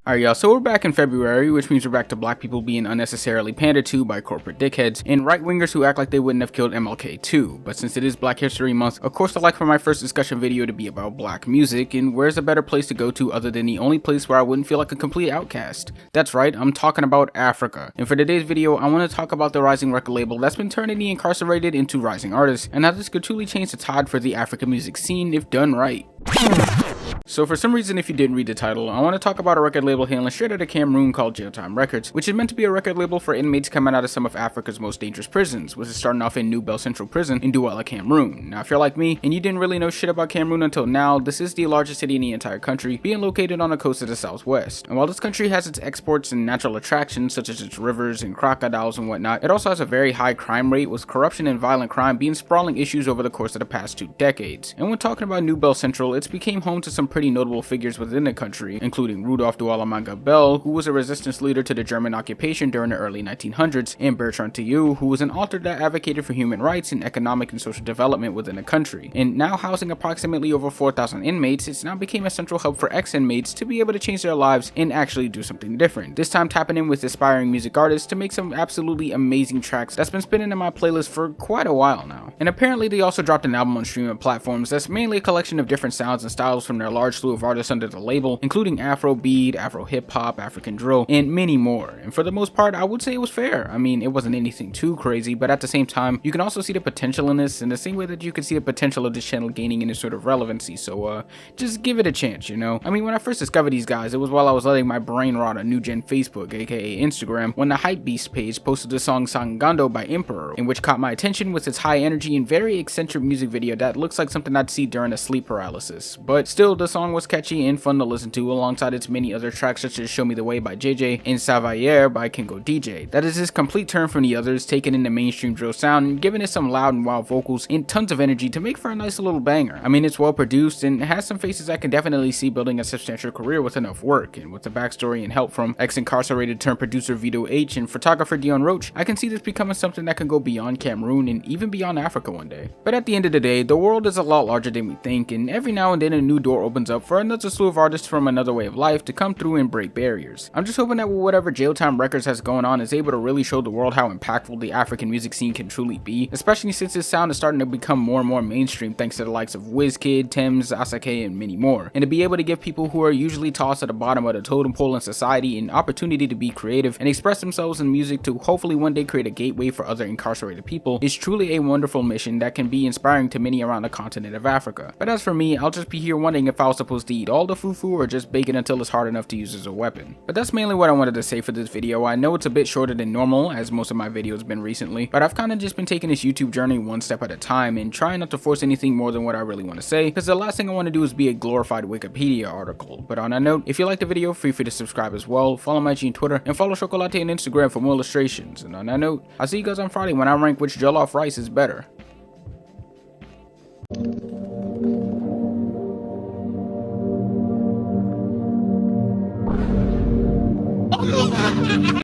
Alright y'all, so we're back in February, which means we're back to black people being unnecessarily pandered to by corporate dickheads, and right-wingers who act like they wouldn't have killed MLK too. But since it is Black History Month, of course I'd like for my first discussion video to be about black music, and where's a better place to go to other than the only place where I wouldn't feel like a complete outcast? That's right, I'm talking about Africa. And for today's video, I want to talk about the rising record label that's been turning the incarcerated into rising artists, and how this could truly change the tide for the African music scene if done right. So for some reason, if you didn't read the title, I want to talk about a record label hailing straight out of Cameroon called Jail Time Records, which is meant to be a record label for inmates coming out of some of Africa's most dangerous prisons, which is starting off in New Bell Central Prison in Douala, Cameroon. Now if you're like me, and you didn't really know shit about Cameroon until now, this is the largest city in the entire country, being located on the coast of the southwest. And while this country has its exports and natural attractions, such as its rivers and crocodiles and whatnot, it also has a very high crime rate, with corruption and violent crime being sprawling issues over the course of the past 2 decades. And when talking about New Bell Central, it's became home to some pretty notable figures within the country, including Rudolf Douala Manga Bell, who was a resistance leader to the German occupation during the early 1900s, and Bertrand Thieu, who was an author that advocated for human rights and economic and social development within the country. And now housing approximately over 4,000 inmates, it's now became a central hub for ex-inmates to be able to change their lives and actually do something different. This time tapping in with aspiring music artists to make some absolutely amazing tracks that's been spinning in my playlist for quite a while now. And apparently they also dropped an album on streaming platforms that's mainly a collection of different sounds and styles from their large slew of artists under the label, including Afrobeat, Afro hip hop, African drill, and many more. And for the most part, I would say it was fair. I mean, it wasn't anything too crazy, but at the same time, you can also see the potential in this in the same way that you can see the potential of this channel gaining any sort of relevancy. So just give it a chance, you know? I mean, when I first discovered these guys, it was while I was letting my brain rot on new gen Facebook, aka Instagram, when the Hypebeast page posted the song Ngando by Empereur, in which caught my attention with its high energy and very eccentric music video that looks like something I'd see during a sleep paralysis. But still, the song was catchy and fun to listen to, alongside its many other tracks such as Show Me the Way by JJ and Savayer by Kingo DJ. That is his complete turn from the others, taking in the mainstream drill sound and giving it some loud and wild vocals and tons of energy to make for a nice little banger. I mean, it's well produced and has some faces I can definitely see building a substantial career with enough work, and with the backstory and help from ex-incarcerated turned producer Vito H and photographer Dion Roach, I can see this becoming something that can go beyond Cameroon and even beyond Africa one day. But at the end of the day, the world is a lot larger than we think, and every now and then a new door opens up for another slew of artists from another way of life to come through and break barriers. I'm just hoping that with whatever Jail Time Records has going on is able to really show the world how impactful the African music scene can truly be, especially since this sound is starting to become more and more mainstream thanks to the likes of Wizkid, Tems, Asake, and many more. And to be able to give people who are usually tossed at the bottom of the totem pole in society an opportunity to be creative and express themselves in music to hopefully one day create a gateway for other incarcerated people is truly a wonderful mission that can be inspiring to many around the continent of Africa. But as for me, I'll just be here wondering if I was supposed to eat all the fufu or just bake it until it's hard enough to use as a weapon. But that's mainly what I wanted to say for this video. I know it's a bit shorter than normal, as most of my videos been recently, but I've kind of just been taking this YouTube journey one step at a time and trying not to force anything more than what I really want to say, because the last thing I want to do is be a glorified Wikipedia article. But on that note, if you like the video, feel free to subscribe as well, follow my IG and Twitter, and follow Chocolate on Instagram for more illustrations. And on that note, I'll see you guys on Friday when I rank which jollof rice is better.